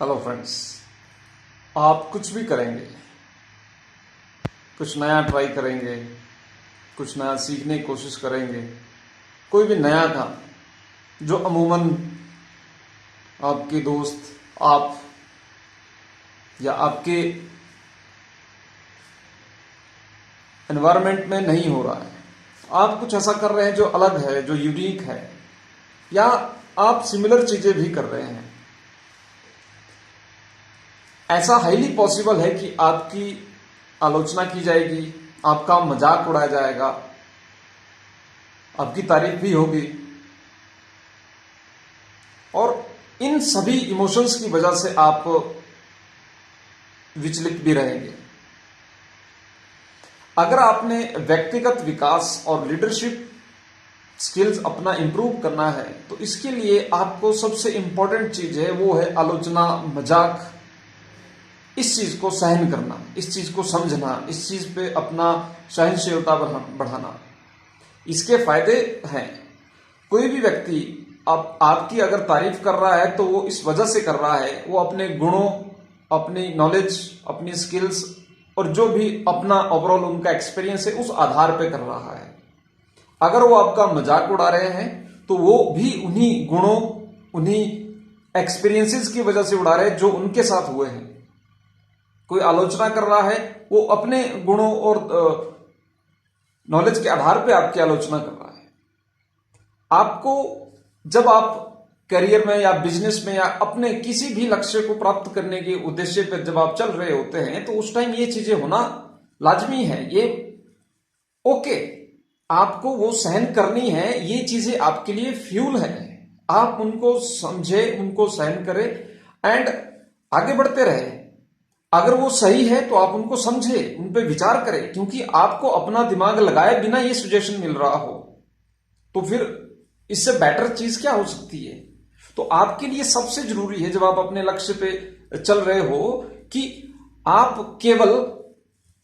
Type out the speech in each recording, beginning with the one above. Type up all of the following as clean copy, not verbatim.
Hello friends. आप कुछ भी करेंगे, कुछ नया ट्राई करेंगे, कुछ नया सीखने की कोशिश करेंगे, कोई भी नया काम जो अमूमन आपके दोस्त, आप या आपके एनवायरनमेंट में नहीं हो रहा है, आप कुछ ऐसा कर रहे हैं जो अलग है, जो यूनिक है, या आप सिमिलर चीजें भी कर रहे हैं, ऐसा हाईली पॉसिबल है कि आपकी आलोचना की जाएगी, आपका मजाक उड़ाया जाएगा, आपकी तारीफ भी होगी, और इन सभी इमोशंस की वजह से आप विचलित भी रहेंगे। अगर आपने व्यक्तिगत विकास और लीडरशिप स्किल्स अपना इंप्रूव करना है तो इसके लिए आपको सबसे इंपॉर्टेंट चीज है वो है आलोचना, मजाक। इस चीज को सहन करना, इस चीज को समझना, इस चीज पे अपना सहनशीलता बढ़ाना। इसके फायदे हैं। कोई भी व्यक्ति आपकी अगर तारीफ कर रहा है तो वो इस वजह से कर रहा है, वो अपने गुणों, अपनी नॉलेज, अपनी स्किल्स और जो भी अपना ओवरऑल उनका एक्सपीरियंस है उस आधार पे कर रहा है। अगर वो आपका मजाक उड़ा रहे हैं तो वो भी उन्हीं गुणों, उन्हीं एक्सपीरियंसेस की वजह से उड़ा रहे हैं जो उनके साथ हुए हैं। कोई आलोचना कर रहा है, वो अपने गुणों और नॉलेज के आधार पे आपकी आलोचना कर रहा है। आपको जब आप करियर में या बिजनेस में या अपने किसी भी लक्ष्य को प्राप्त करने के उद्देश्य पर जब आप चल रहे होते हैं तो उस टाइम ये चीजें होना लाजमी है, ये ओके, आपको वो सहन करनी है। ये चीजें आपके लिए फ्यूल है, आप उनको समझे, उनको सहन करें एंड आगे बढ़ते रहे। अगर वो सही है तो आप उनको समझे, उन पे विचार करें, क्योंकि आपको अपना दिमाग लगाए बिना ये सजेशन मिल रहा हो तो फिर इससे बेटर चीज क्या हो सकती है। तो आपके लिए सबसे जरूरी है जब आप अपने लक्ष्य पे चल रहे हो कि आप केवल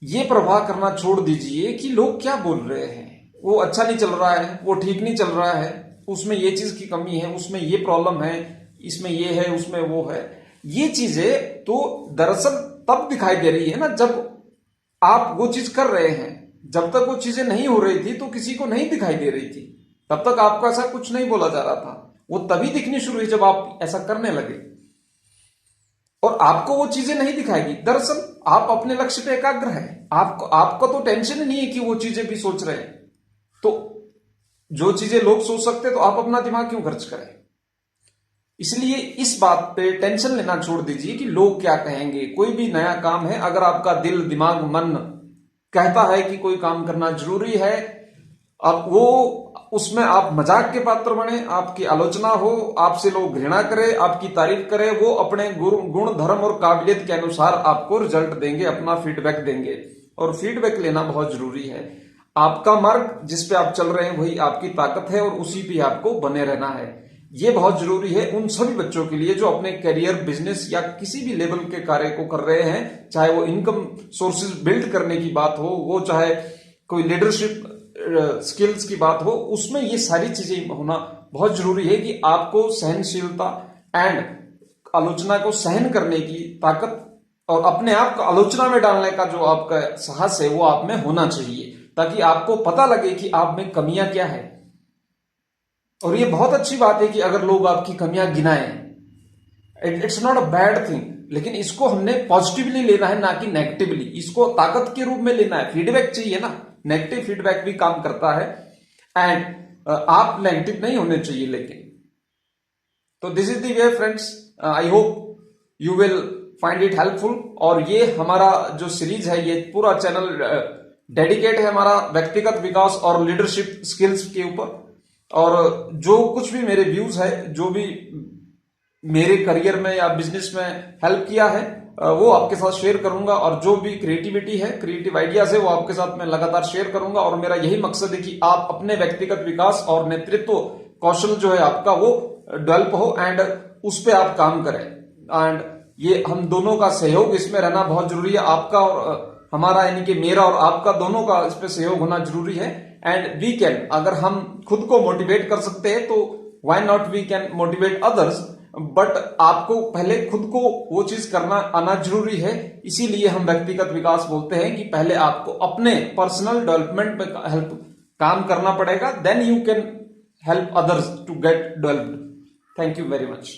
ये प्रवाह करना छोड़ दीजिए कि लोग क्या बोल रहे हैं, वो अच्छा नहीं चल रहा है, वो ठीक नहीं चल रहा है, उसमें ये चीज की कमी है, उसमें ये प्रॉब्लम है, इसमें ये है, उसमें वो है। ये चीजें तो दरअसल तब दिखाई दे रही है ना जब आप वो चीज कर रहे हैं। जब तक वो चीजें नहीं हो रही थी तो किसी को नहीं दिखाई दे रही थी, तब तक आपको ऐसा कुछ नहीं बोला जा रहा था। वो तभी दिखनी शुरू हुई जब आप ऐसा करने लगे, और आपको वो चीजें नहीं दिखाएगी। दरअसल आप अपने लक्ष्य पे एकाग्र है, आपको तो टेंशन ही नहीं है कि वो चीजें भी सोच रहे हैं। तो जो चीजें लोग सोच सकते तो आप अपना दिमाग क्यों खर्च करें। इसलिए इस बात पे टेंशन लेना छोड़ दीजिए कि लोग क्या कहेंगे। कोई भी नया काम है, अगर आपका दिल, दिमाग, मन कहता है कि कोई काम करना जरूरी है, अब वो उसमें आप मजाक के पात्र बने, आपकी आलोचना हो, आपसे लोग घृणा करें, आपकी तारीफ करें, वो अपने गुण, धर्म और काबिलियत के अनुसार आपको रिजल्ट देंगे, अपना फीडबैक देंगे। और फीडबैक लेना बहुत जरूरी है। आपका मार्ग जिस पे आप चल रहे हैं वही आपकी ताकत है और उसी पे आपको बने रहना है। ये बहुत जरूरी है उन सभी बच्चों के लिए जो अपने करियर, बिजनेस या किसी भी लेवल के कार्य को कर रहे हैं, चाहे वो इनकम सोर्सेज बिल्ड करने की बात हो, वो चाहे कोई लीडरशिप स्किल्स की बात हो, उसमें ये सारी चीजें होना बहुत जरूरी है कि आपको सहनशीलता एंड आलोचना को सहन करने की ताकत और अपने आप को आलोचना में डालने का जो आपका साहस है वो आप में होना चाहिए, ताकि आपको पता लगे कि आप में कमियां क्या है। और ये बहुत अच्छी बात है कि अगर लोग आपकी कमियां गिनाएं, it's not a bad thing, लेकिन इसको हमने पॉजिटिवली लेना है, ना कि नेगेटिवली। इसको ताकत के रूप में लेना है। फीडबैक चाहिए ना, नेगेटिव फीडबैक भी काम करता है एंड आप नेगेटिव नहीं होने चाहिए। लेकिन तो this is the way friends, I hope you will find it helpful. और ये हमारा जो सीरीज है, ये पूरा चैनल डेडिकेट है हमारा व्यक्तिगत विकास और लीडरशिप स्किल्स के ऊपर। और जो कुछ भी मेरे व्यूज है, जो भी मेरे करियर में या बिजनेस में हेल्प किया है, वो आपके साथ शेयर करूंगा। और जो भी क्रिएटिविटी है, क्रिएटिव आइडियाज है, वो आपके साथ मैं लगातार शेयर करूंगा। और मेरा यही मकसद है कि आप अपने व्यक्तिगत विकास और नेतृत्व कौशल जो है आपका वो डेवलप हो एंड उस पर आप काम करें। एंड ये हम दोनों का सहयोग इसमें रहना बहुत जरूरी है। आपका और हमारा, यानी कि मेरा और आपका दोनों का इस पे सहयोग होना जरूरी है। एंड वी कैन, अगर हम खुद को मोटिवेट कर सकते हैं तो why not we can motivate others. But आपको पहले खुद को वो चीज करना आना जरूरी है। इसीलिए हम व्यक्तिगत विकास बोलते हैं कि पहले आपको अपने पर्सनल डेवलपमेंट पे हेल्प काम करना पड़ेगा, then you can help others to get developed. Thank you very much.